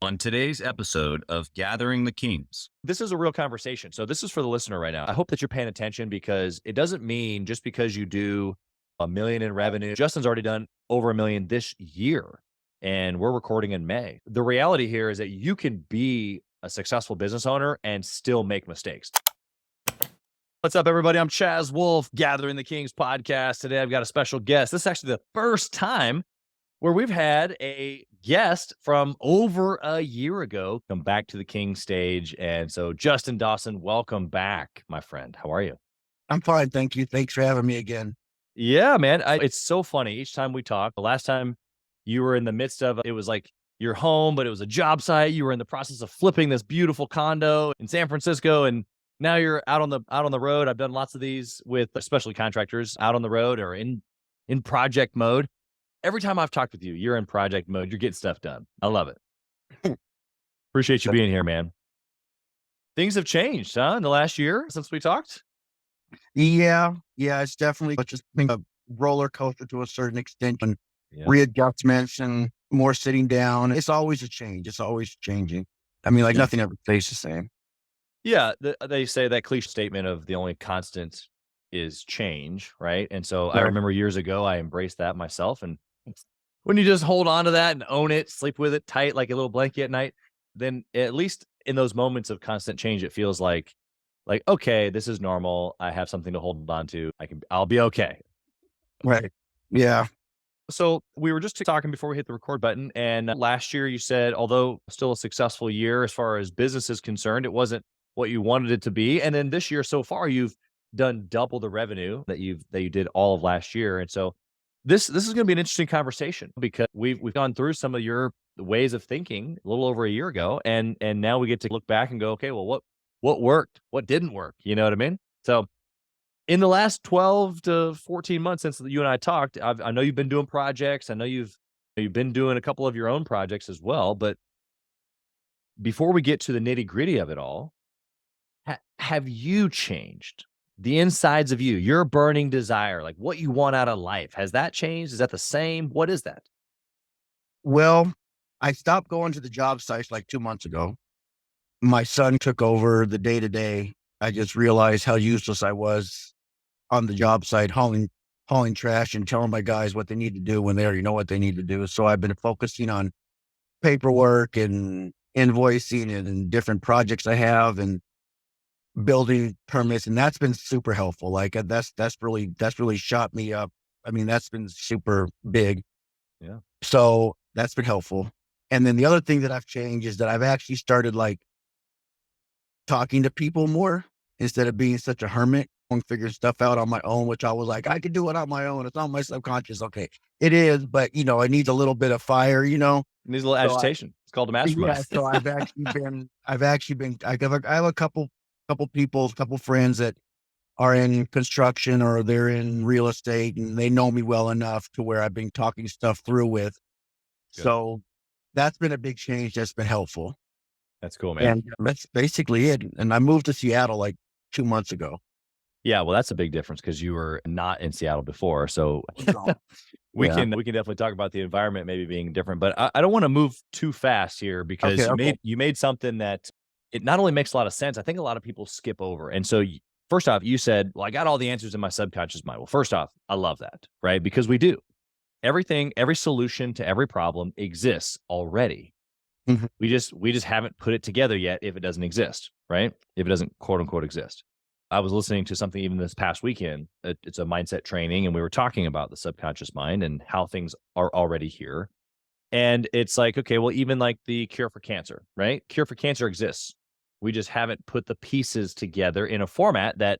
On today's episode of Gathering the Kings. This is a real conversation. So this is for the listener right now. I hope that you're paying attention because it doesn't mean just because you do a million in revenue. Justin's already done over a million this year, and we're recording in May. The reality here is that you can be a successful business owner and still make mistakes. What's up, everybody? I'm Chaz, Wolfe, Gathering the Kings podcast. Today, I've got a special guest. This is actually the first time where we've had a guest from over a year ago come back to the King stage. And so, Justin Dawson, welcome back, my friend. How are you? I'm fine. Thank you. Thanks for having me again. Yeah, man. It's so funny. Each time we talk, the last time you were in the midst of it was like your home, but it was a job site. You were in the process of flipping this beautiful condo in San Francisco. And now you're out on the road. I've done lots of these with especially contractors out on the road or in project mode. Every time I've talked with you, you're in project mode. You're getting stuff done. I love it. Appreciate you being here, man. Things have changed, huh? In the last year since we talked? Yeah. It's definitely just been a roller coaster to a certain extent and Yeah. readjustments and more sitting down. It's always a change. It's always changing. I mean, like nothing ever stays the same. Yeah. They say that cliche statement of the only constant is change, right? And so I Right. remember years ago, I embraced that myself. And when you just hold on to that and own it, sleep with it tight like a little blanket at night, then at least in those moments of constant change, it feels like, okay, this is normal. I have something to hold on to. I'll be okay. Right. Yeah. So we were just talking before we hit the record button. And last year you said, although still a successful year as far as business is concerned, it wasn't what you wanted it to be. And then this year so far, you've done double the revenue that you did all of last year. And so this is going to be an interesting conversation because we've gone through some of your ways of thinking a little over a year ago, and now we get to look back and go, okay, well, what worked, what didn't work, you know what I mean? So in the last 12 to 14 months since you and I talked, I know you've been doing projects. I know you've been doing a couple of your own projects as well. But before we get to the nitty gritty of it all, have you changed? The insides of you, your burning desire, like what you want out of life, has that changed? Is that the same? What is that? Well, I stopped going to the job sites like 2 months ago. My son took over the day to day. I just realized how useless I was on the job site, hauling trash and telling my guys what they need to do when they already know what they need to do. So I've been focusing on paperwork and invoicing and different projects I have and building permits. And that's been super helpful. Like that's really shot me up. I mean, that's been super big. Yeah. So that's been helpful. And then the other thing that I've changed is that I've actually started like talking to people more instead of being such a hermit and figuring stuff out on my own, which I was like, I could do it on my own. It's on my subconscious. Okay. It is, but it needs a little bit of fire, It needs a little agitation. It's called a mastermind. Yeah. So I have a couple friends that are in construction or they're in real estate and they know me well enough to where I've been talking stuff through with. Good. So that's been a big change. That's been helpful. That's cool, man. And that's basically it. And I moved to Seattle like 2 months ago. Yeah, well, that's a big difference because you were not in Seattle before. So we Yeah. can definitely talk about the environment maybe being different. But I don't want to move too fast here because Okay. you made something that it not only makes a lot of sense, I think a lot of people skip over. And so first off, you said, well, I got all the answers in my subconscious mind. Well, first off, I love that, right? Because we do. Every solution to every problem exists already. Mhm. We just haven't put it together yet if it doesn't exist, right? If it doesn't quote unquote exist. I was listening to something even this past weekend. It's a mindset training, and we were talking about the subconscious mind and how things are already here. And it's like, okay, well, even like the cure for cancer, right? Cure for cancer exists. We just haven't put the pieces together in a format that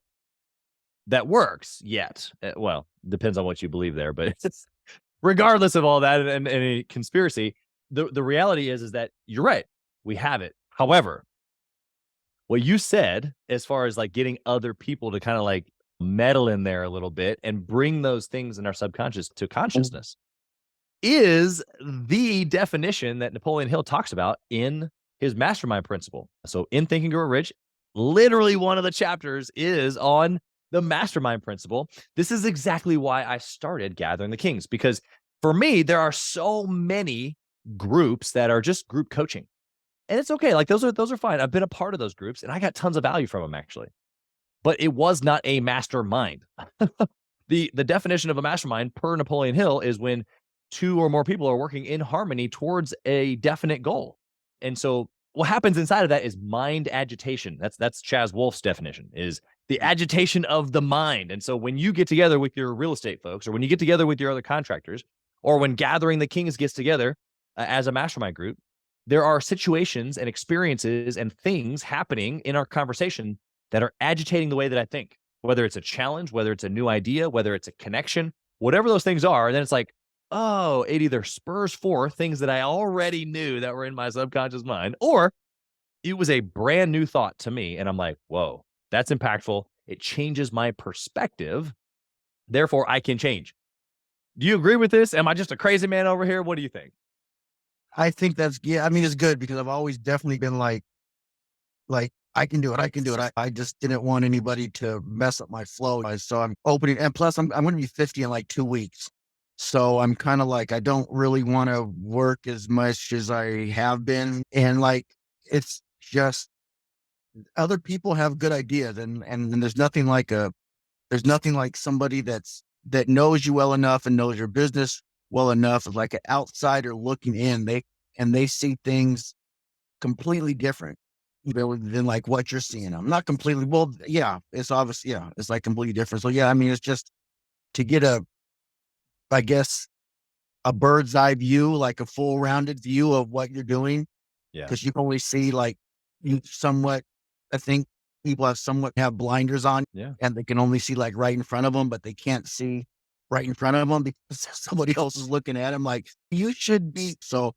works yet. Well, depends on what you believe there, but it's regardless of all that and any conspiracy, the reality is that you're right. We have it. However, what you said, as far as like getting other people to kind of like meddle in there a little bit and bring those things in our subconscious to consciousness is the definition that Napoleon Hill talks about in his Mastermind principle. So in Think and Grow Rich, literally one of the chapters is on the Mastermind principle. This is exactly why I started Gathering the Kings, because for me, there are so many groups that are just group coaching. And it's okay. Like those are fine. I've been a part of those groups and I got tons of value from them actually. But it was not a mastermind. The definition of a mastermind per Napoleon Hill is when two or more people are working in harmony towards a definite goal. And so what happens inside of that is mind agitation. That's Chaz Wolfe's definition, is the agitation of the mind. And so when you get together with your real estate folks, or when you get together with your other contractors, or when Gathering the Kings gets together as a mastermind group, there are situations and experiences and things happening in our conversation that are agitating the way that I think, whether it's a challenge, whether it's a new idea, whether it's a connection, whatever those things are. And then it's like, oh, it either spurs forth things that I already knew that were in my subconscious mind, or it was a brand new thought to me. And I'm like, whoa, that's impactful. It changes my perspective. Therefore, I can change. Do you agree with this? Am I just a crazy man over here? What do you think? I think yeah, I mean, it's good because I've always definitely been like, I can do it. I can do it. I just didn't want anybody to mess up my flow. So I'm opening, and plus I'm going to be 50 in like 2 weeks. So I'm kind of like, I don't really want to work as much as I have been. And like, it's just other people have good ideas and there's nothing like somebody that knows you well enough and knows your business well enough as like an outsider looking in. They see things completely different than like what you're seeing. I'm not completely, well, yeah, it's obvious. Yeah. It's like completely different. So yeah, I mean, it's just to get I guess, a bird's eye view, like a full rounded view of what you're doing. Yeah. Cause you can only see like you somewhat, I think people have blinders on. Yeah. And they can only see like right in front of them, but they can't see right in front of them because somebody else is looking at them like you should be. So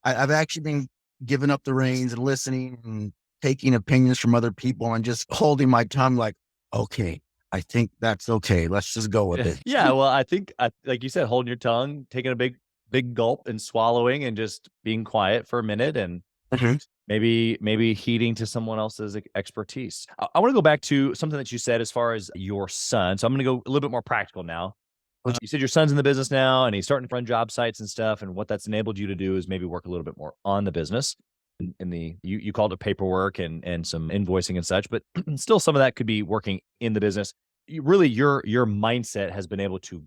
I've actually been giving up the reins and listening and taking opinions from other people and just holding my tongue like, okay, I think that's okay. Let's just go with it. Yeah. Well, I think, like you said, holding your tongue, taking a big gulp and swallowing and just being quiet for a minute and maybe heeding to someone else's expertise. I want to go back to something that you said as far as your son. So I'm going to go a little bit more practical now. You said your son's in the business now and he's starting to run job sites and stuff. And what that's enabled you to do is maybe work a little bit more on the business. You called it paperwork and some invoicing and such, but still some of that could be working in the business. Really, your mindset has been able to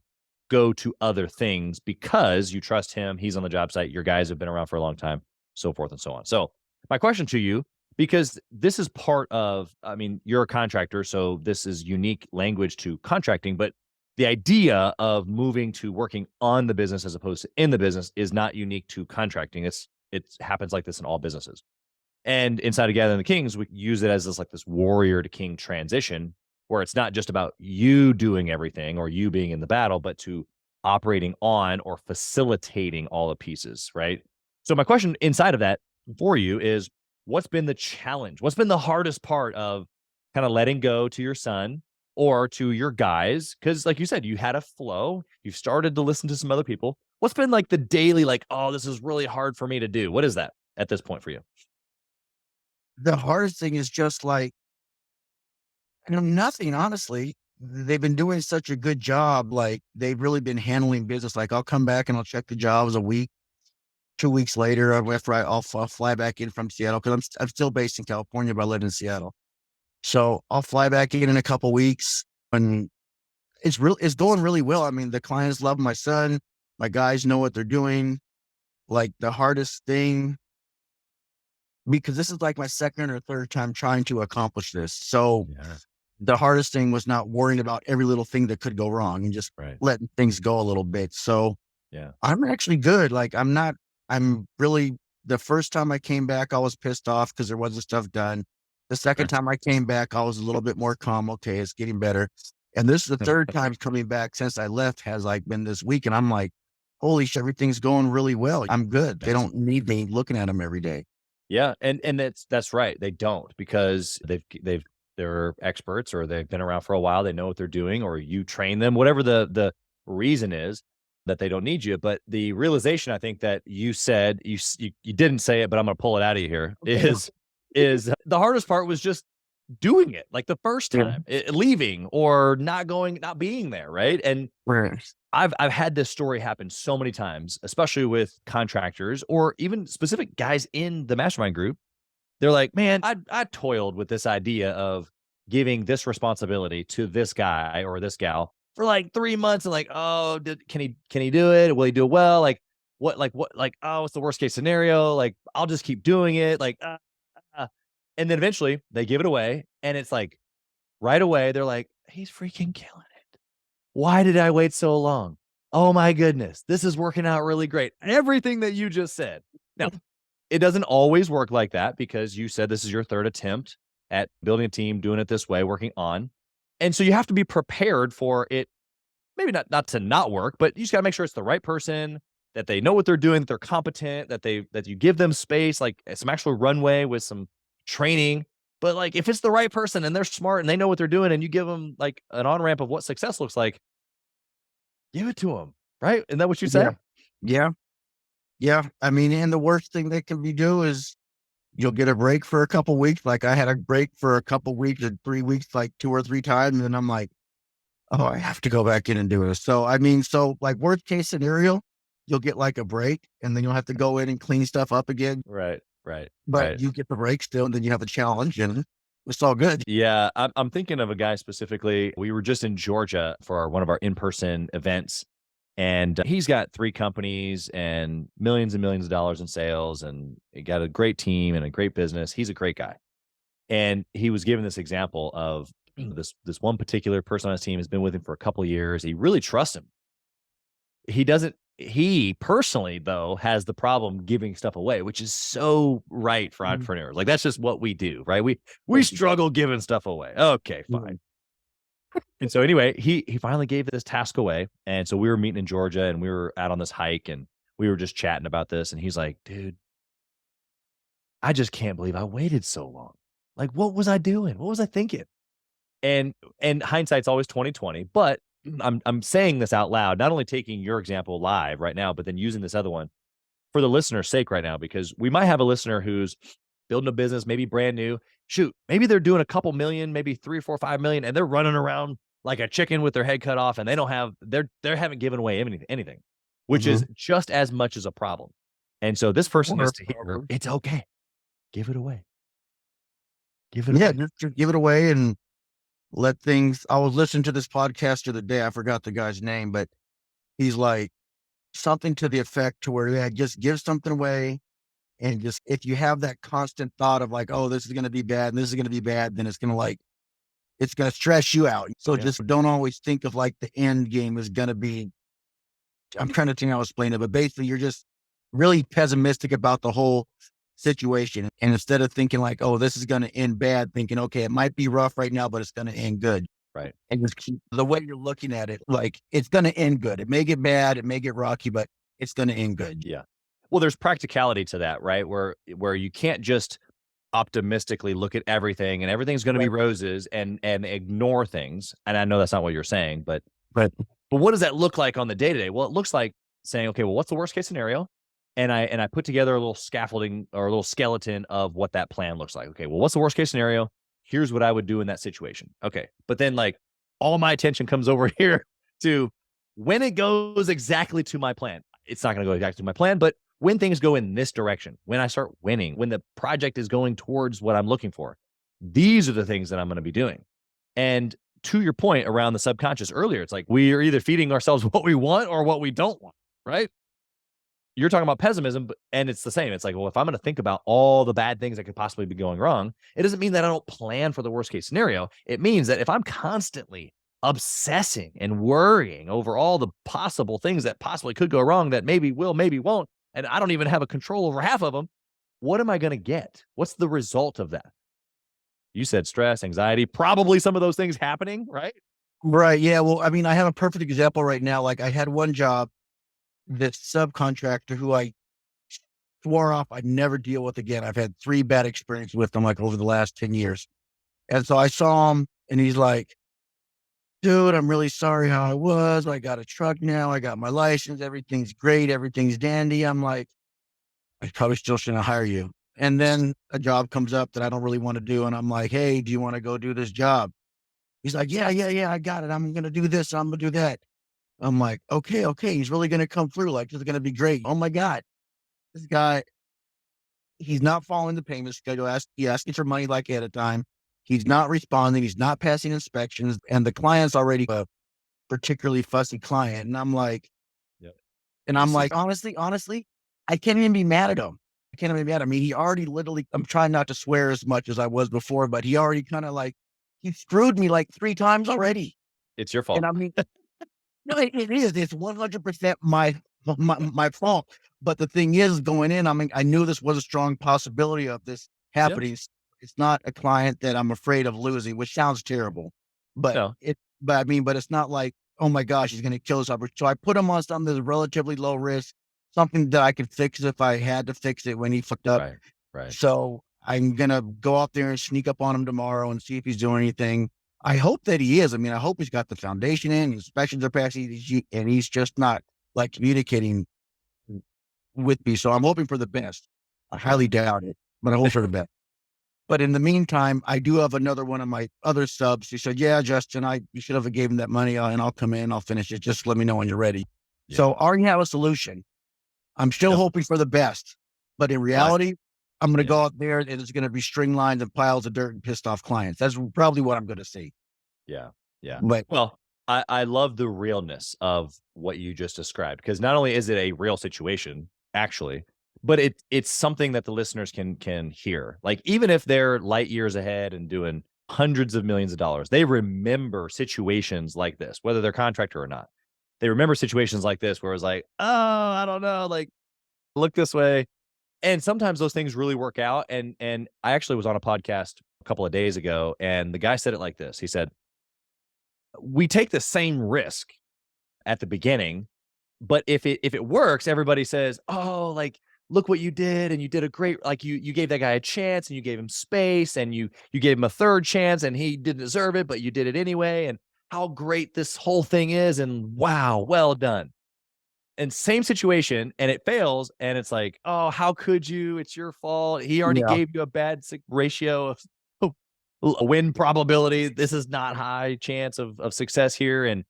go to other things because you trust him. He's on the job site. Your guys have been around for a long time, so forth and so on. So my question to you, because this is part of, I mean, you're a contractor, so this is unique language to contracting, but the idea of moving to working on the business as opposed to in the business is not unique to contracting. It happens like this in all businesses. And inside of Gathering the Kings, we use it as this warrior to king transition, where it's not just about you doing everything or you being in the battle, but to operating on or facilitating all the pieces, right? So my question inside of that for you is, what's been the challenge? What's been the hardest part of kind of letting go to your son or to your guys? Because like you said, you had a flow. You've started to listen to some other people. What's been like the daily, like, oh, this is really hard for me to do? What is that at this point for you? The hardest thing is just like, nothing, honestly. They've been doing such a good job. Like they've really been handling business. Like I'll come back and I'll check the jobs a week, 2 weeks later, after I'll fly back in from Seattle. Cause I'm still based in California, but I live in Seattle. So I'll fly back in a couple weeks and it's going really well. I mean, the clients love my son. My guys know what they're doing. Like the hardest thing, because this is like my second or third time trying to accomplish this. So the hardest thing was not worrying about every little thing that could go wrong and just letting things go a little bit. So I'm actually good. Like I'm really, the first time I came back, I was pissed off because there wasn't stuff done. The second time I came back, I was a little bit more calm. Okay, it's getting better. And this is the third time coming back since I left has like been this week. And I'm like, holy shit, everything's going really well. I'm good. They don't need me looking at them every day. Yeah. And that's right. They don't, because they're experts or they've been around for a while. They know what they're doing, or you train them, whatever the reason is that they don't need you. But the realization, I think, that you said, you didn't say it, but I'm going to pull it out of you here, is the hardest part was just doing it like the first time, leaving or not being there. Right. And I've had this story happen so many times, especially with contractors or even specific guys in the mastermind group, They're like, man, I toiled with this idea of giving this responsibility to this guy or this gal for like 3 months and like, oh, can he do it? Will he do it well? Oh, what's the worst case scenario? Like, I'll just keep doing it. And then eventually they give it away. And it's like right away, they're like, he's freaking killing it. Why did I wait so long? Oh my goodness. This is working out really great. Everything that you just said. Now, it doesn't always work like that because you said this is your third attempt at building a team, doing it this way, working on. And so you have to be prepared for it. Maybe not to not work, but you just got to make sure it's the right person, that they know what they're doing, that they're competent, that you give them space, like some actual runway with some training. But like if it's the right person and they're smart and they know what they're doing and you give them like an on-ramp of what success looks like, give it to them. Right? Isn't that what you said? Yeah. Yeah. I mean, and the worst thing that can be do is you'll get a break for a couple weeks. Like I had a break for a couple weeks and 3 weeks, like 2 or 3 times. And then I'm like, oh, I have to go back in and do it. So, I mean, like worst case scenario, you'll get like a break and then you'll have to go in and clean stuff up again. Right. But you get the break still, and then you have a challenge and it's all good. Yeah. I'm thinking of a guy specifically. We were just in Georgia for one of our in-person events. And he's got 3 companies and millions of dollars in sales, and he got a great team and a great business. He's a great guy. And he was given this example of this one particular person on his team has been with him for a couple of years. He really trusts him. He personally, though, has the problem giving stuff away, which is so right for entrepreneurs. Like that's just what we do, right? We struggle giving stuff away. Okay, fine. And so anyway, he finally gave this task away. And so we were meeting in Georgia and we were out on this hike and we were just chatting about this. And he's like, dude, I just can't believe I waited so long. Like, what was I doing? What was I thinking? And hindsight's always 20/20, but I'm saying this out loud, not only taking your example live right now, but then using this other one for the listener's sake right now, because we might have a listener who's building a business, maybe brand new. Shoot, maybe they're doing a couple million, maybe 3 or 4, 5 million, and they're running around like a chicken with their head cut off, and they haven't given away anything, which is just as much as a problem. And so this person needs to hear, it's okay. Give it away. Give it away. Just give it away and let things. I was listening to this podcast the other day. I forgot the guy's name, but he's like something to the effect to where just give something away. And just, if you have that constant thought of like, oh, this is going to be bad and this is going to be bad, then it's going to stress you out. So just don't always think of like the end game is going to be, I'm trying to think how to explain it, but basically you're just really pessimistic about the whole situation. And instead of thinking like, oh, this is going to end bad, thinking, okay, it might be rough right now, but it's going to end good. Right. And just keep the way you're looking at it, like it's going to end good. It may get bad, it may get rocky, but it's going to end good. Yeah. Well, there's practicality to that, right? Where you can't just optimistically look at everything and everything's going to be roses and ignore things. And I know that's not what you're saying, but what does that look like on the day-to-day? Well, it looks like saying, okay, well, what's the worst case scenario? And I put together a little scaffolding or a little skeleton of what that plan looks like. Okay, well, what's the worst case scenario? Here's what I would do in that situation. Okay. But then like all my attention comes over here to when it goes exactly to my plan. It's not going to go exactly to my plan, but when things go in this direction, when I start winning, when the project is going towards what I'm looking for, these are the things that I'm going to be doing. And to your point around the subconscious earlier, it's like we are either feeding ourselves what we want or what we don't want, right? You're talking about pessimism, and it's the same. It's like, well, if I'm going to think about all the bad things that could possibly be going wrong, it doesn't mean that I don't plan for the worst case scenario. It means that if I'm constantly obsessing and worrying over all the possible things that possibly could go wrong that maybe will, maybe won't, and I don't even have a control over half of them, what am I going to get? What's the result of that? You said stress, anxiety, probably some of those things happening, right? Right. Yeah. Well, I mean, I have a perfect example right now. Like I had one job, this subcontractor who I swore off I'd never deal with again. I've had 3 bad experiences with him like over the last 10 years. And so I saw him and he's like, dude, I'm really sorry how I was. I got a truck now. I got my license. Everything's great. Everything's dandy. I'm like, I probably still shouldn't hire you. And then a job comes up that I don't really want to do. And I'm like, hey, do you want to go do this job? He's like, yeah, I got it. I'm going to do this. I'm going to do that. I'm like, okay. He's really going to come through. Like, this is going to be great. Oh my God. This guy, he's not following the payment schedule. He asking for money like at a time. He's not responding. He's not passing inspections, and the client's already a particularly fussy client. And I'm like, Yep. honestly, I can't even be mad at him. I can't even be mad. I mean, he already literally. I'm trying not to swear as much as I was before, but he already kind of like he screwed me like 3 times already. It's your fault. And I mean, no, it is. It's 100% my fault. But the thing is, going in, I mean, I knew this was a strong possibility of this happening. Yeah. It's not a client that I'm afraid of losing, which sounds terrible. But No. but it's not like, oh my gosh, he's going to kill us. So I put him on something that's relatively low risk, something that I could fix if I had to fix it when he fucked up. Right. So I'm going to go out there and sneak up on him tomorrow and see if he's doing anything. I hope that he is. I mean, I hope he's got the foundation in, inspections are passing, and he's just not like communicating with me. So I'm hoping for the best. I highly doubt it, but I hope for the best. But in the meantime, I do have another one of my other subs. He said, yeah, Justin, you should have gave him that money and I'll come in, I'll finish it. Just let me know when you're ready. Yeah. So I already have a solution. I'm still hoping for the best, but in reality, I'm going to go out there and it's going to be string lines and piles of dirt and pissed off clients. That's probably what I'm going to see. Yeah. But well, I love the realness of what you just described, because not only is it a real situation, actually, but it's something that the listeners can hear. Like, even if they're light years ahead and doing hundreds of millions of dollars, they remember situations like this, whether they're contractor or not. They remember situations like this where it's like, oh, I don't know, like, look this way. And sometimes those things really work out. And I actually was on a podcast a couple of days ago, and the guy said it like this. He said, we take the same risk at the beginning, but if it works, everybody says, oh, like, look what you did, and you did a great, like, you gave that guy a chance, and you gave him space, and you gave him a third chance, and he didn't deserve it, but you did it anyway, and how great this whole thing is, and wow, well done. And same situation, and it fails, and it's like, oh, how could you? It's your fault. He already gave you a bad ratio of a win probability. This is not high chance of success here, and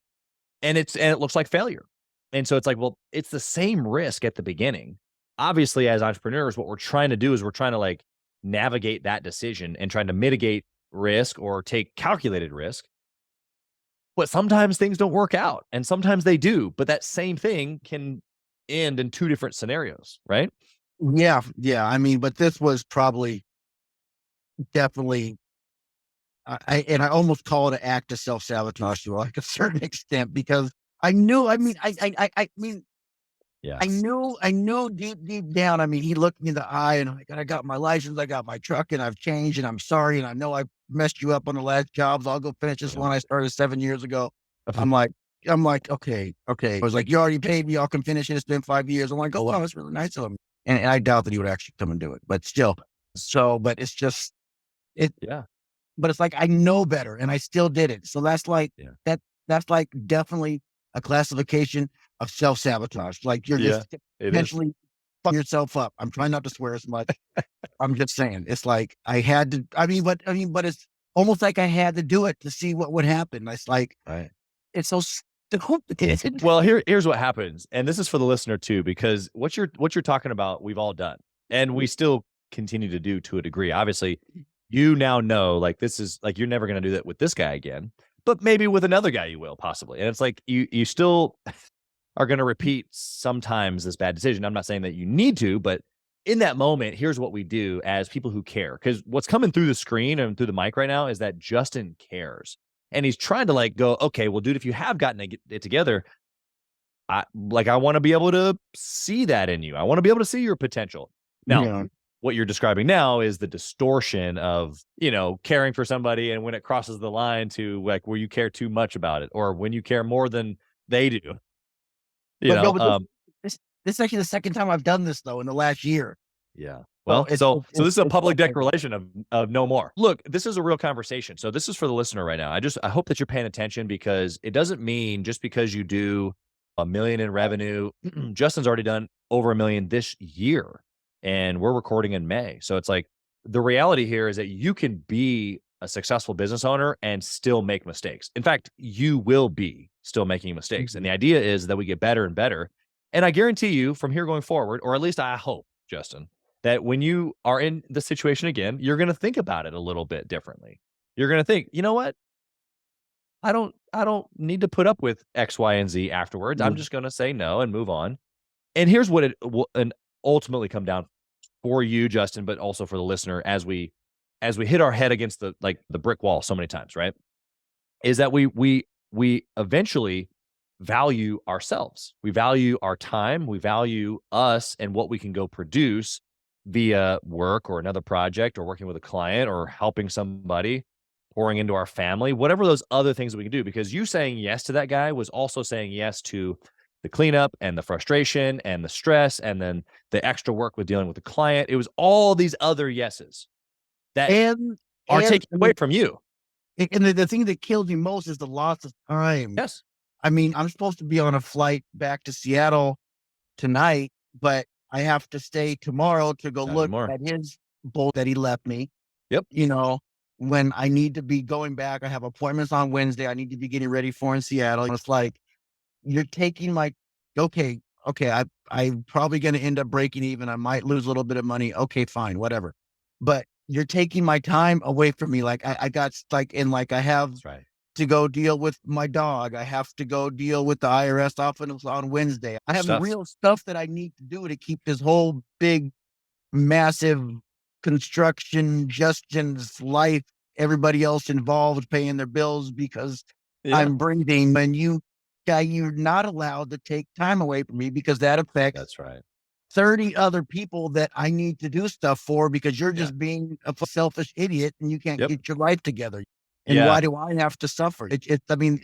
it looks like failure. And so it's like, well, it's the same risk at the beginning. Obviously, as entrepreneurs, what we're trying to do is we're trying to, like, navigate that decision and trying to mitigate risk or take calculated risk. But sometimes things don't work out, and sometimes they do. But that same thing can end in 2 different scenarios, right? yeah. I mean, but this was definitely, I almost call it an act of self-sabotage to like a certain extent, because I knew, I mean, I mean, Yeah. I knew deep down. I mean, he looked me in the eye and I got my license, I got my truck, and I've changed, and I'm sorry. And I know I messed you up on the last jobs. I'll go finish this one I started 7 years ago. I'm like, okay. I was like, you already paid me. I'll come finish it. It's been 5 years. I'm like, oh, wow, that's really nice of him. And I doubt that he would actually come and do it, but still. So, but it's just, but it's like, I know better and I still did it. So that's like, that's like definitely a classification of self-sabotage. Like, you're just intentionally fucking yourself up. I'm trying not to swear as much. I'm just saying, it's like I had to, but it's almost like I had to do it to see what would happen. It's like, it's so stupid. Well, here's what happens. And this is for the listener too, because what you're talking about, we've all done, and we still continue to do to a degree. Obviously, you now know, like, this is like, you're never going to do that with this guy again, but maybe with another guy you will, possibly. And it's like, you still are going to repeat sometimes this bad decision. I'm not saying that you need to, but in that moment, here's what we do as people who care. Because what's coming through the screen and through the mic right now is that Justin cares. And he's trying to, like, go, okay, well, dude, if you have gotten it together, I want to be able to see that in you. I want to be able to see your potential. Now, what you're describing now is the distortion of, caring for somebody, and when it crosses the line to, like, where you care too much about it, or when you care more than they do. This is actually the second time I've done this, though, in the last year. Yeah. Well, so this is a public declaration of no more. Look, this is a real conversation. So this is for the listener right now. I hope that you're paying attention, because it doesn't mean just because you do $1 million in revenue. Justin's already done over $1 million this year, and we're recording in May. So it's like, the reality here is that you can be a successful business owner and still make mistakes. In fact, you will be still making mistakes. And the idea is that we get better and better. And I guarantee you, from here going forward, or at least I hope, Justin, that when you are in the situation again, you're going to think about it a little bit differently. You're going to think, you know what? I don't need to put up with X, Y, and Z afterwards. I'm just going to say no and move on. And here's what it will and ultimately come down for you, Justin, but also for the listener as we hit our head against the brick wall so many times, right? Is that we eventually value ourselves. We value our time, we value us and what we can go produce via work or another project or working with a client or helping somebody, pouring into our family, whatever those other things that we can do. Because you saying yes to that guy was also saying yes to the cleanup and the frustration and the stress and then the extra work with dealing with the client. It was all these other yeses that And are and taken away from you. the thing that kills me most is the loss of time. Yes. I mean, I'm supposed to be on a flight back to Seattle tonight, but I have to stay tomorrow to go Not look anymore. at his boat that he left me. Yep. You know, when I need to be going back, I have appointments on Wednesday. I need to be getting ready for in Seattle. And it's like, you're taking my, okay, I'm probably going to end up breaking even. I might lose a little bit of money. Okay, fine, whatever. But you're taking my time away from me. Like I got like in, like I have That's right. to go deal with my dog. I have to go deal with the IRS office on Wednesday. I have Stuff. real stuff that I need to do to keep this whole big, massive construction, Justin's life, everybody else involved paying their bills because Yeah. I'm breathing. And you're not allowed to take time away from me because that affects That's right. 30 other people that I need to do stuff for because you're just being a selfish idiot and you can't Yep. get your life together. And Yeah. why do I have to suffer? Exactly.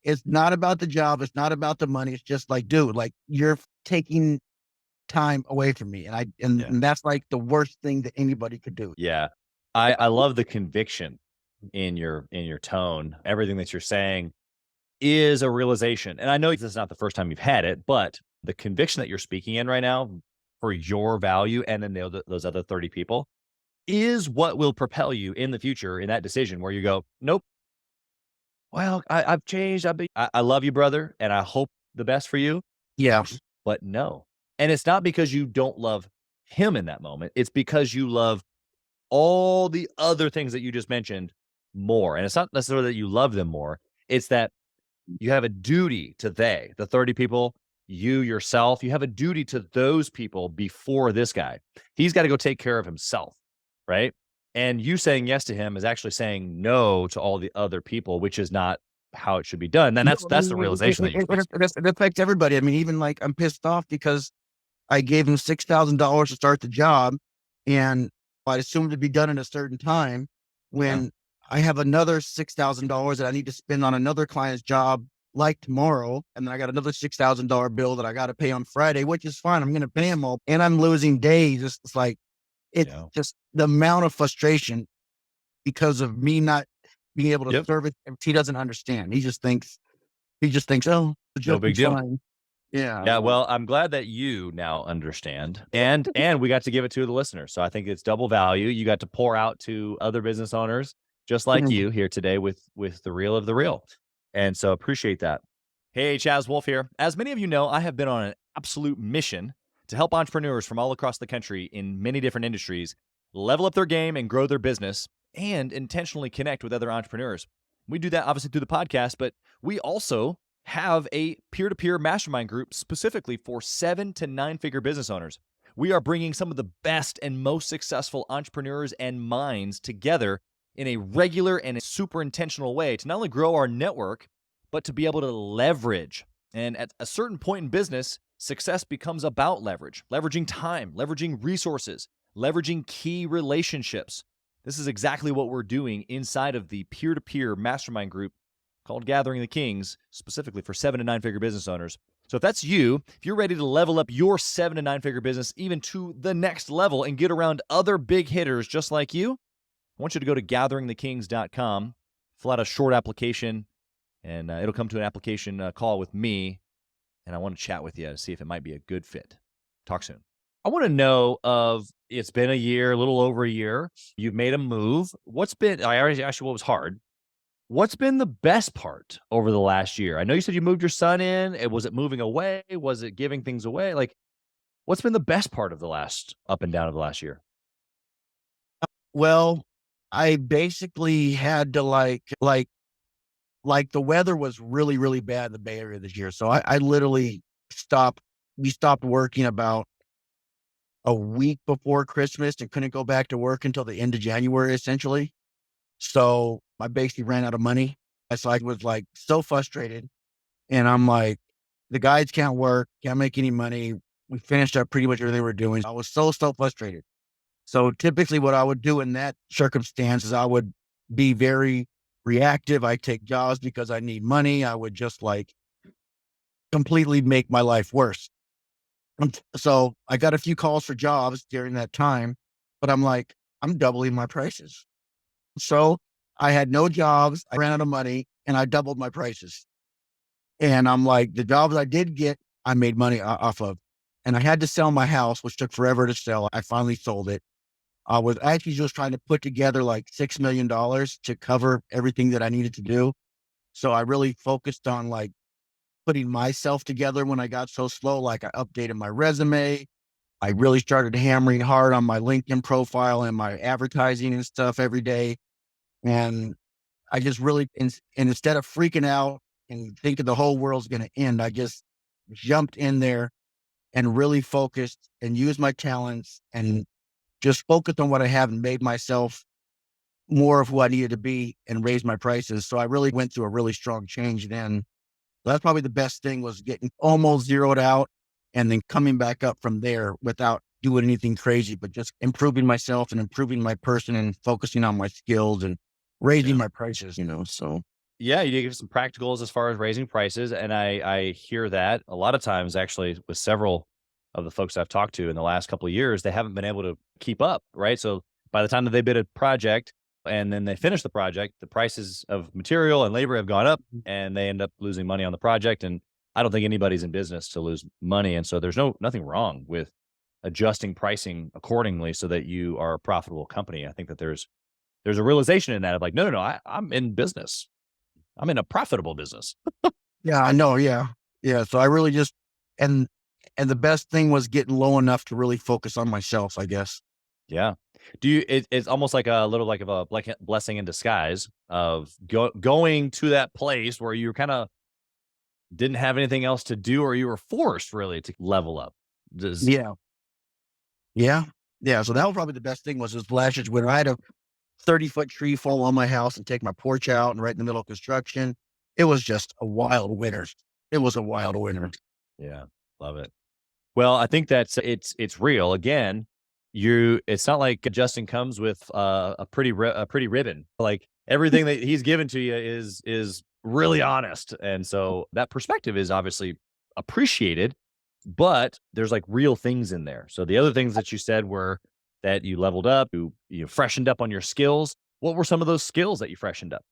It's not about the job. It's not about the money. It's just like, dude, like you're taking time away from me. Yeah. And that's like the worst thing that anybody could do. Yeah. I love the conviction in your tone. Everything that you're saying is a realization. And I know this is not the first time you've had it, but the conviction that you're speaking in right now for your value and then those other 30 people is what will propel you in the future in that decision where you go, nope. Well, I've changed. I love you, brother, and I hope the best for you. Yeah. But no. And it's not because you don't love him in that moment. It's because you love all the other things that you just mentioned more. And it's not necessarily that you love them more. It's that you have a duty to the 30 people, you yourself, you have a duty to those people before this guy. He's got to go take care of himself, right? And you saying yes to him is actually saying no to all the other people, which is not how it should be done. And that's the realization that it affects everybody. I mean, even like I'm pissed off because I gave him $6,000 to start the job and I assumed to be done in a certain time when I have another $6,000 that I need to spend on another client's job like tomorrow. And then I got another $6,000 bill that I got to pay on Friday, which is fine. I'm going to pay him all and I'm losing days. It's like, it's just the amount of frustration because of me not being able to service. He doesn't understand. He just thinks, oh, no big deal. Fine. Yeah. Yeah. Well, I'm glad that you now understand and we got to give it to the listeners. So I think it's double value. You got to pour out to other business owners just like you here today with the real of the real. And so appreciate that. Hey, Chaz, Wolfe here. As many of you know, I have been on an absolute mission to help entrepreneurs from all across the country in many different industries level up their game and grow their business and intentionally connect with other entrepreneurs. We do that obviously through the podcast, but we also have a peer-to-peer mastermind group specifically for 7 to 9-figure business owners. We are bringing some of the best and most successful entrepreneurs and minds together in a regular and a super intentional way to not only grow our network, but to be able to leverage. And at a certain point in business, success becomes about leverage, leveraging time, leveraging resources, leveraging key relationships. This is exactly what we're doing inside of the peer-to-peer mastermind group called Gathering the Kings, specifically for 7 to 9-figure business owners. So if that's you, if you're ready to level up your 7 to 9-figure business even to the next level and get around other big hitters just like you, I want you to go to gatheringthekings.com, fill out a short application, and it'll come to an application call with me, and I want to chat with you to see if it might be a good fit. Talk soon. I want to know it's been a year, a little over a year. You've made a move. I already asked you what was hard. What's been the best part over the last year? I know you said you moved your son in. Was it moving away? Was it giving things away? Like, What's been the best part of the last up and down of the last year? Well, I basically had to like the weather was really, really bad in the Bay Area this year. So I literally stopped we stopped working about a week before Christmas and couldn't go back to work until the end of January, essentially. So I basically ran out of money. So I was like so frustrated. And I'm like, the guys can't work, can't make any money. We finished up pretty much everything we were doing. I was so frustrated. So typically what I would do in that circumstance is I would be very reactive. I take jobs because I need money. I would just like completely make my life worse. So I got a few calls for jobs during that time, but I'm like, I'm doubling my prices. So I had no jobs. I ran out of money and I doubled my prices. And I'm like, the jobs I did get, I made money off of. And I had to sell my house, which took forever to sell. I finally sold it. I was actually just trying to put together like $6 million to cover everything that I needed to do. So I really focused on like putting myself together when I got so slow. Like I updated my resume. I really started hammering hard on my LinkedIn profile and my advertising and stuff every day. And I just really, and instead of freaking out and thinking the whole world's going to end, I just jumped in there and really focused and used my talents and just focused on what I have and made myself more of who I needed to be and raised my prices. So I really went through a really strong change then. That's probably the best thing was getting almost zeroed out and then coming back up from there without doing anything crazy, but just improving myself and improving my person and focusing on my skills and raising my prices, so. Yeah, you did give some practicals as far as raising prices, and I hear that a lot of times actually with several of the folks I've talked to in the last couple of years, they haven't been able to keep up, right? So by the time that they bid a project and then they finish the project, the prices of material and labor have gone up and they end up losing money on the project. And I don't think anybody's in business to lose money. And so there's nothing wrong with adjusting pricing accordingly so that you are a profitable company. I think that there's a realization in that of like, no, I'm in business. I'm in a profitable business. Yeah, I know. Yeah. Yeah. So I really just, and, and the best thing was getting low enough to really focus on myself, I guess. Yeah. It's almost like a little like a blessing in disguise of going to that place where you kind of didn't have anything else to do, or you were forced really to level up. Does Yeah. Yeah. Yeah. So that was probably the best thing was this last year's winter. I had a 30-foot tree fall on my house and take my porch out and right in the middle of construction. It was just a wild winter. It was a wild winter. Yeah, love it. Well, I think that's it's real. Again, it's not like Justin comes with a pretty ribbon. Like everything that he's given to you is really honest. And so that perspective is obviously appreciated, but there's like real things in there. So the other things that you said were that you leveled up, you freshened up on your skills. What were some of those skills that you freshened up?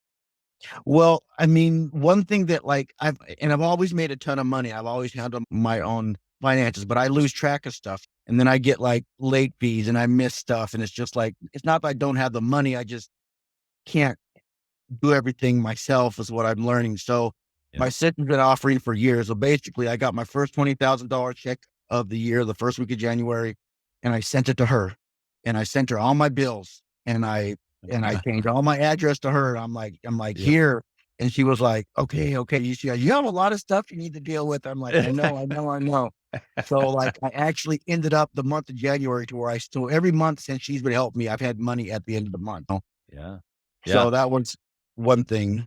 Well, I mean, one thing that like I've always made a ton of money. I've always handled my own finances, but I lose track of stuff. And then I get like late fees and I miss stuff. And it's just like, it's not that I don't have the money. I just can't do everything myself is what I'm learning. So Yeah. my sister's been offering for years. So basically I got my first $20,000 check of the year, the first week of January, and I sent it to her and I sent her all my bills and I changed all my address to her. I'm like, Yeah. here. And she was like, okay. You have a lot of stuff you need to deal with. I'm like, I know. So like I actually ended up the month of January to where I still every month since she's been helping me, I've had money at the end of the month. Yeah. Yeah. So that was one thing.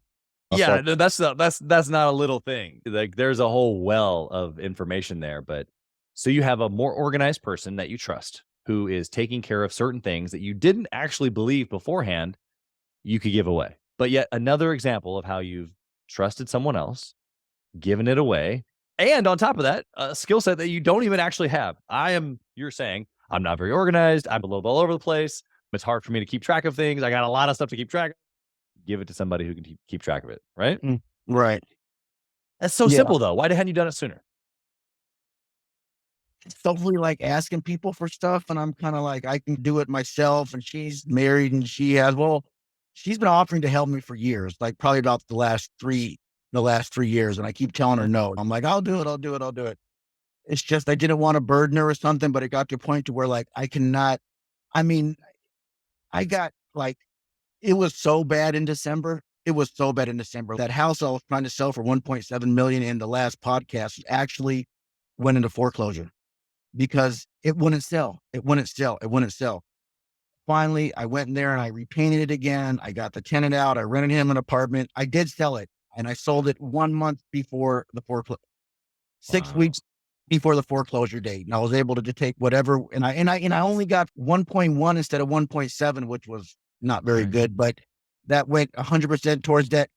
Yeah, that's not a little thing. Like there's a whole well of information there, but so you have a more organized person that you trust who is taking care of certain things that you didn't actually believe beforehand you could give away. But yet another example of how you've trusted someone else, given it away, and on top of that, a skill set that you don't even actually have. You're saying, I'm not very organized. I'm a little all over the place. It's hard for me to keep track of things. I got a lot of stuff to keep track of. Give it to somebody who can keep track of it, right? Right. That's so Yeah. simple though. Why hadn't you done it sooner? Totally like asking people for stuff. And I'm kind of like, I can do it myself. And she's married and she's been offering to help me for years, like probably about the last 3 years. And I keep telling her no. I'm like, I'll do it. It's just, I didn't want to burden her or something, but it got to a point to where like, I cannot, I mean, I got like, it was so bad in December. It was so bad in December. That house I was trying to sell for 1.7 million in the last podcast actually went into foreclosure because it wouldn't sell. It wouldn't sell. It wouldn't sell. Finally, I went in there and I repainted it again. I got the tenant out. I rented him an apartment. I did sell it and I sold it 1 month before the foreclosure, 6 weeks before the foreclosure date. And I was able to just take whatever. And I only got 1.1 instead of 1.7, which was not very good, but that went 100% towards that.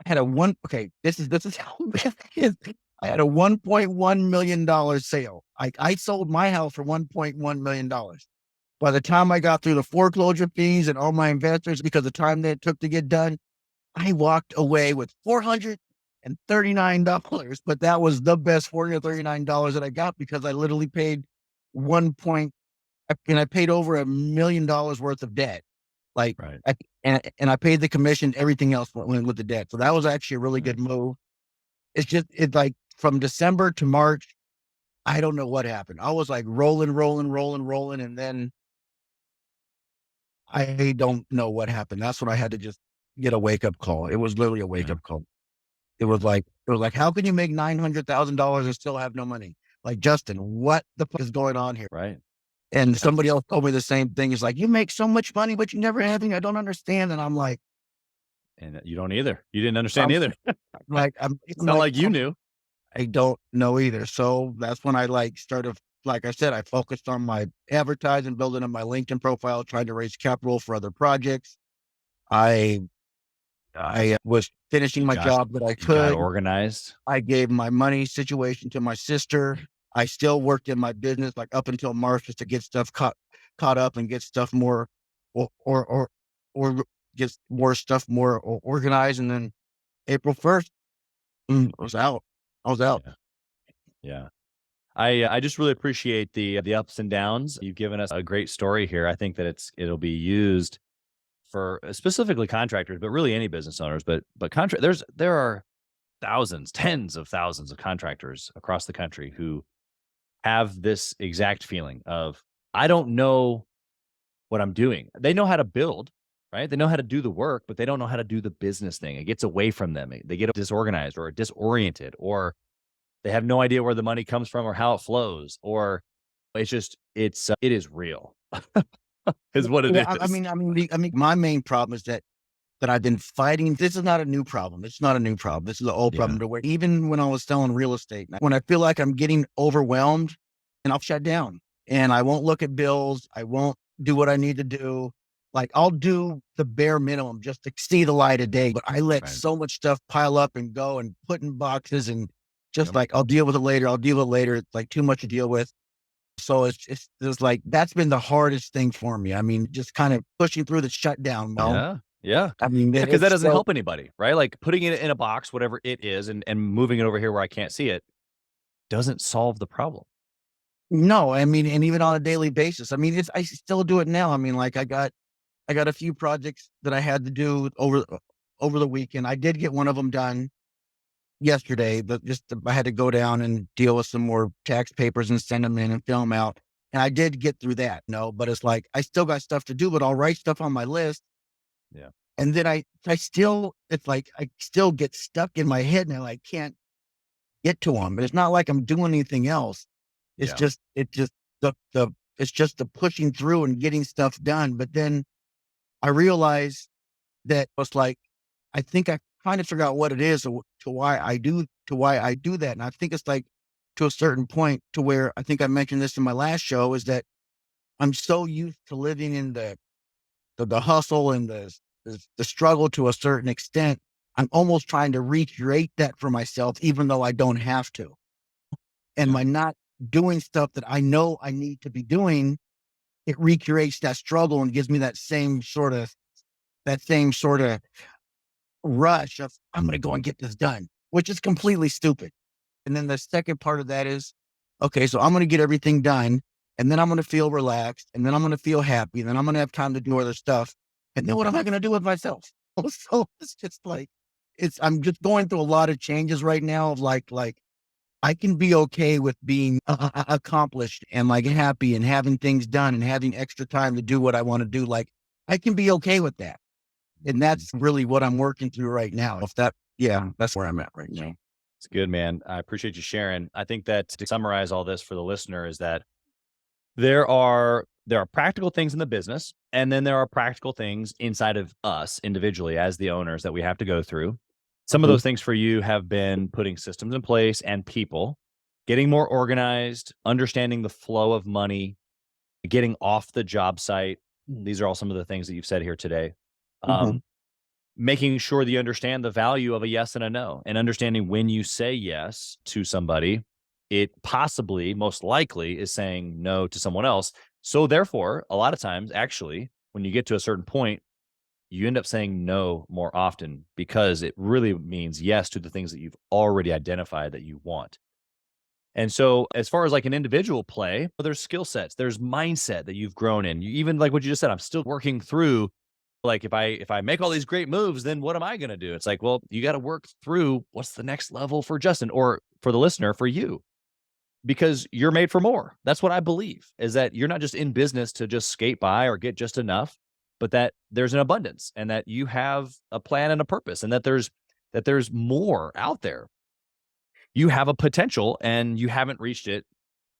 I had a okay, this is how bad it is. I had a $1.1 million sale. I sold my house for $1.1 million. By the time I got through the foreclosure fees and all my investors, because the time that it took to get done, I walked away with $439. But that was the best $439 that I got because I literally paid and I paid over $1 million worth of debt. Like, Right. and I paid the commission, everything else went with the debt. So that was actually a really good move. It's like from December to March, I don't know what happened. I was like rolling. And then I don't know what happened. That's when I had to just get a wake up call. It was literally a wake up call. It was like, how can you make $900,000 and still have no money? Like, Justin, what the fuck is going on here? Right. And somebody else told me the same thing. It's like, you make so much money, but you never have any. I don't understand. And I'm like, And you don't either. You didn't understand either. It's not like you knew. I don't know either. So that's when I started, like I said, I focused on my advertising, building up my LinkedIn profile, trying to raise capital for other projects. I was finishing my job that I You got could. organized. I gave my money situation to my sister. I still worked in my business like up until March just to get stuff caught up and get stuff more or get more stuff more organized. And then April 1st, I was out. Yeah. I just really appreciate the ups and downs. You've given us a great story here. I think that it'll be used for specifically contractors, but really any business owners. But there are thousands, tens of thousands of contractors across the country who have this exact feeling of, I don't know what I'm doing. They know how to build, right? They know how to do the work, but they don't know how to do the business thing. It gets away from them. They get disorganized or disoriented, or they have no idea where the money comes from or how it flows, or it is real is what it is. I mean, my main problem is that I've been fighting. This is not a new problem. It's not a new problem. This is an old problem to where even when I was selling real estate, when I feel like I'm getting overwhelmed, and I'll shut down and I won't look at bills. I won't do what I need to do. Like, I'll do the bare minimum just to see the light of day, but I let so much stuff pile up and go and put in boxes and just like, I'll deal with it later. It's like too much to deal with. So it's like, that's been the hardest thing for me. I mean, just kind of pushing through the shutdown. Yeah. I mean, because that doesn't help anybody, right? Like putting it in a box, whatever it is, and moving it over here where I can't see it doesn't solve the problem. No, I mean, and even on a daily basis, I mean, I still do it now. I mean, like I got a few projects that I had to do over the weekend. I did get one of them done yesterday, but I had to go down and deal with some more tax papers and send them in and fill them out. And I did get through that. No, but it's like, I still got stuff to do, but I'll write stuff on my list. Yeah. And then it's like, I still get stuck in my head and I can't get to them, but it's not like I'm doing anything else. It's just the pushing through and getting stuff done. But then I realized that it's like, I think I kind of figure out what it is to why I do that. And I think it's like to a certain point to where I think I mentioned this in my last show, is that I'm so used to living in the hustle and the struggle to a certain extent. I'm almost trying to recreate that for myself, even though I don't have to. And by not doing stuff that I know I need to be doing, it recreates that struggle and gives me that same sort of rush of, I'm going to go and get this done, which is completely stupid. And then the second part of that is, okay, so I'm going to get everything done, and then I'm going to feel relaxed, and then I'm going to feel happy, and then I'm going to have time to do other stuff. And then what am I going to do with myself? So it's just like, I'm just going through a lot of changes right now of like I can be okay with being accomplished and like happy and having things done and having extra time to do what I want to do. Like I can be okay with that. And that's really what I'm working through right now. That's where I'm at right now. It's good, man. I appreciate you sharing. I think that to summarize all this for the listener is that there are practical things in the business, and then there are practical things inside of us individually as the owners that we have to go through. Some of those things for you have been putting systems in place and people, getting more organized, understanding the flow of money, getting off the job site. These are all some of the things that you've said here today. Mhm. Making sure that you understand the value of a yes and a no, and understanding when you say yes to somebody, it possibly, most likely, is saying no to someone else. So therefore, a lot of times, actually, when you get to a certain point, you end up saying no more often because it really means yes to the things that you've already identified that you want. And so, as far as like an individual play, there's skill sets, there's mindset that you've grown in. You even like what you just said, I'm still working through. Like if I make all these great moves, then what am I going to do? It's like, well, you got to work through what's the next level for Justin or for the listener, for you, because you're made for more. That's what I believe, is that you're not just in business to just skate by or get just enough, but that there's an abundance and that you have a plan and a purpose, and that there's more out there. You have a potential and you haven't reached it.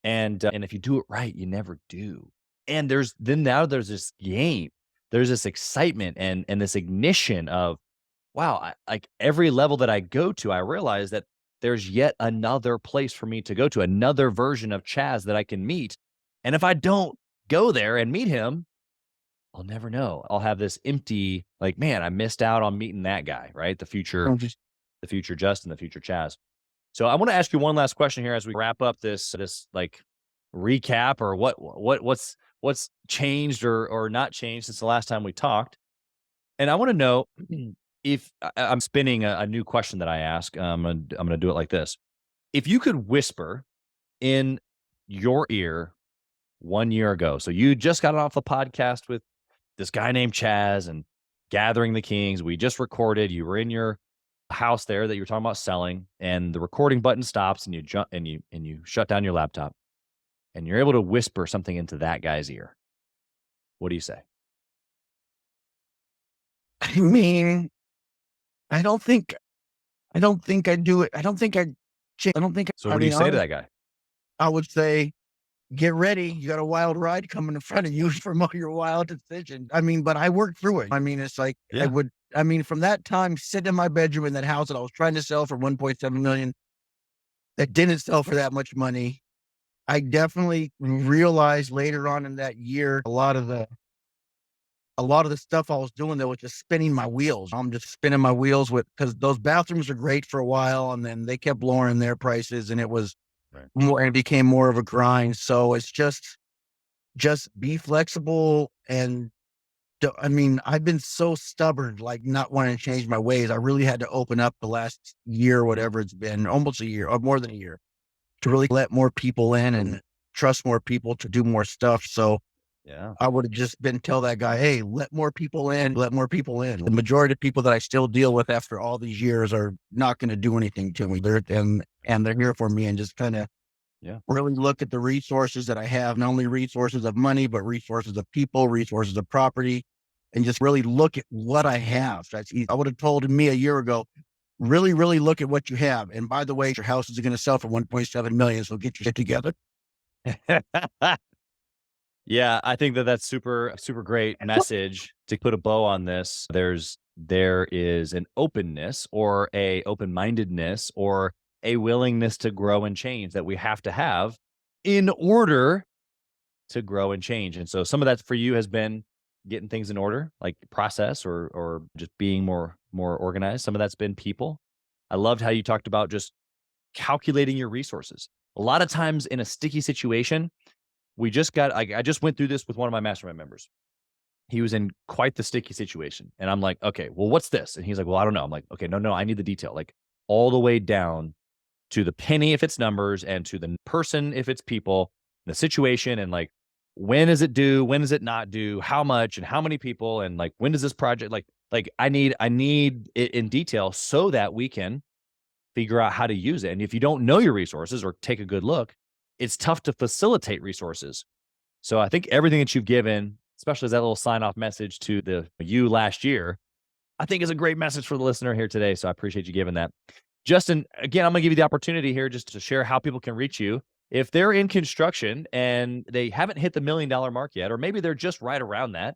And if you do it right, you never do. And now there's this game, there's this excitement and this ignition of, wow, like every level that I go to, I realize that there's yet another place for me to go to, another version of Chaz that I can meet. And if I don't go there and meet him, I'll never know. I'll have this empty, like, man, I missed out on meeting that guy, right? The future Justin, the future Chaz. So I want to ask you one last question here as we wrap up this like recap, or what's changed or not changed since the last time we talked. And I want to know if I'm spinning a new question that I ask. I'm gonna do it like this: if you could whisper in your ear 1 year ago, so you just got off the podcast with this guy named Chaz and Gathering the Kings. We just recorded. You were in your house there that you were talking about selling, and the recording button stops, and you jump and you shut down your laptop, and you're able to whisper something into that guy's ear. What do you say? I mean, I don't think I do it. I don't think, So I what do you mean, say to that guy? I would say, get ready. You got a wild ride coming in front of you from all your wild decisions. I mean, but I worked through it. I mean, it's like, Yeah. from that time, sitting in my bedroom in that house that I was trying to sell for 1.7 million, that didn't sell for that much money. I definitely realized later on in that year, a lot of the stuff I was doing that was just spinning my wheels. I'm just spinning my wheels because those bathrooms are great for a while, and then they kept lowering their prices, and it was Right. more, and it became more of a grind. So it's just be flexible. And I've been so stubborn, like not wanting to change my ways. I really had to open up the last year, whatever it's been, almost a year or more than a year, to really let more people in and trust more people to do more stuff. So Yeah. I would have just been tell that guy, hey, let more people in, let more people in. The majority of people that I still deal with after all these years are not going to do anything to me. They're here for me, and just kind of really look at the resources that I have, not only resources of money, but resources of people, resources of property, and just really look at what I have. That's easy. I would have told me a year ago, really, really look at what you have. And by the way, your house is going to sell for 1.7 million. So get your shit together. Yeah, I think that's super, super great message to put a bow on this. There is an openness or a open-mindedness or a willingness to grow and change that we have to have in order to grow and change. And so some of that for you has been getting things in order, like process or just being more organized. Some of that's been people. I loved how you talked about just calculating your resources. A lot of times in a sticky situation, I just went through this with one of my mastermind members. He was in quite the sticky situation. And I'm like, okay, well, what's this? And he's like, well, I don't know. I'm like, okay, no, I need the detail, like all the way down to the penny if it's numbers, and to the person if it's people, the situation, and like, when is it due? When is it not due? How much and how many people? And like, when does this project, like I need it in detail so that we can figure out how to use it. And if you don't know your resources or take a good look, it's tough to facilitate resources. So I think everything that you've given, especially as that little sign-off message to the you last year, I think is a great message for the listener here today. So I appreciate you giving that. Justin, again, I'm going to give you the opportunity here just to share how people can reach you. If they're in construction and they haven't hit the $1 million mark yet, or maybe they're just right around that,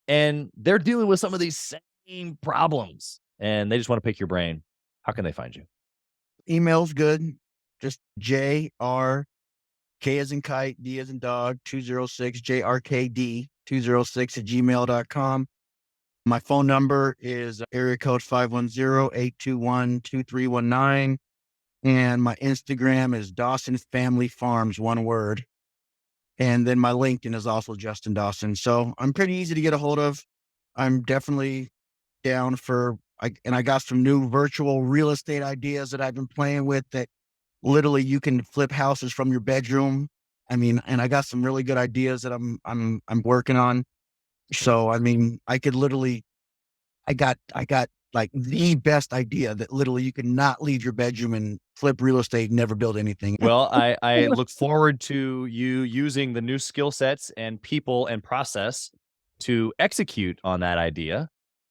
and they're dealing with some of these same problems and they just want to pick your brain, how can they find you? Email's good. Just JRK as in kite, D as in dog, 206, JRKD 206 at gmail.com. My phone number is area code 510-821-2319. And my Instagram is Dawson Family Farms, one word. And then my LinkedIn is also Justin Dawson. So I'm pretty easy to get a hold of. I'm definitely down for, and I got some new virtual real estate ideas that I've been playing with that literally you can flip houses from your bedroom. I mean, and I got some really good ideas that I'm working on. So, I mean, I got like the best idea that literally you can not leave your bedroom and flip real estate and never build anything. Well, I look forward to you using the new skill sets and people and process to execute on that idea.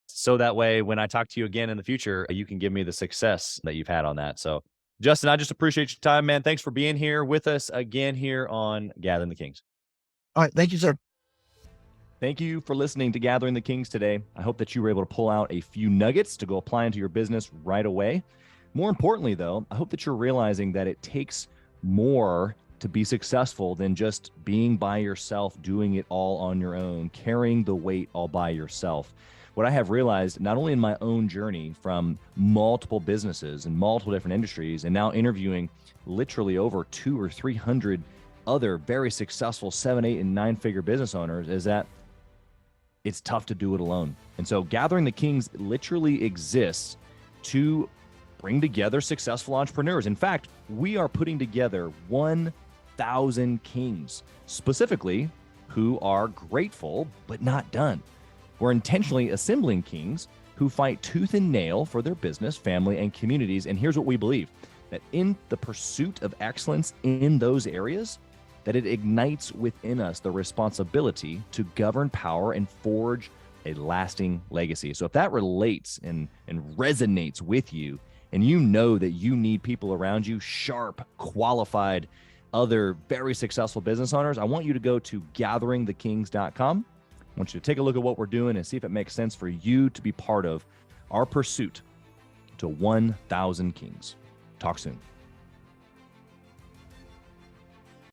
So that way, when I talk to you again in the future, you can give me the success that you've had on that. So Justin, I just appreciate your time, man. Thanks for being here with us again here on Gathering the Kings. All right. Thank you, sir. Thank you for listening to Gathering the Kings today. I hope that you were able to pull out a few nuggets to go apply into your business right away. More importantly, though, I hope that you're realizing that it takes more to be successful than just being by yourself, doing it all on your own, carrying the weight all by yourself. What I have realized, not only in my own journey from multiple businesses and multiple different industries, and now interviewing literally over 200 or 300 other very successful 7, 8, and 9-figure business owners, is that it's tough to do it alone. And so Gathering the Kings literally exists to bring together successful entrepreneurs. In fact, we are putting together 1,000 kings, specifically who are grateful but not done. We're intentionally assembling kings who fight tooth and nail for their business, family, and communities. And here's what we believe, that in the pursuit of excellence in those areas, that it ignites within us the responsibility to govern power and forge a lasting legacy. So if that relates and resonates with you, and you know that you need people around you, sharp, qualified, other very successful business owners, I want you to go to gatheringthekings.com. I want you to take a look at what we're doing and see if it makes sense for you to be part of our pursuit to 1,000 kings. Talk soon.